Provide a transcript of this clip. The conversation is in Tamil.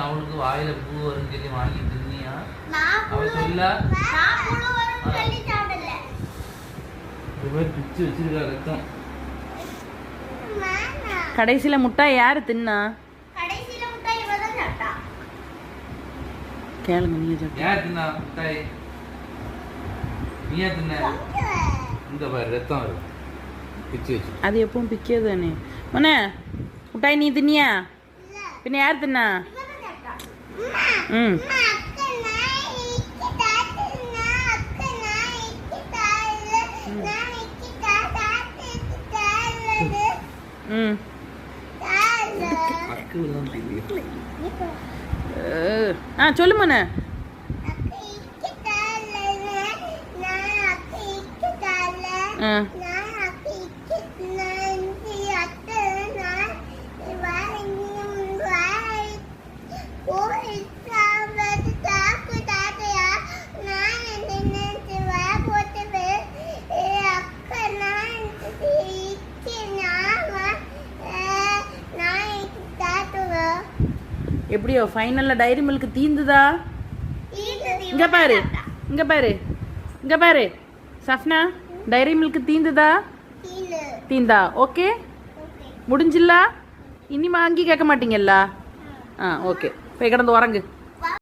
அவளுக்கு வாயில பூ வரும் சொல்லி வாங்கி தின்னியா? அவ சொல்ல பிச்சு வச்சிருக்கா ரத்தம். கடைசியில முட்டாய் யாரு தின்னா? கேளுங்க நீங்க. யார் தின்னா முட்டாய்? நீயா தின்ன? இந்த பாரு ரத்தம் வரும் பிச்சு வச்சு. அது எப்பவும் பிக்கதானே மனே. முட்டாய் நீ தின்னியா? பின்ன யார் தின்னா? ம் ம் சொல்லு மனே. எப்படியோ ஃபைனல்ல டைரி மில்க் தீந்துதா? இங்க பாரு இங்க பாரு இங்க பாரு சஃப்னா, டைரி மில்க் தீந்துதா? தீந்தா. ஓகே முடிஞ்சில்ல? இனி வாங்கி கேட்க மாட்டீங்கல்ல? ஓகே போய் கிடந்து உறங்கு.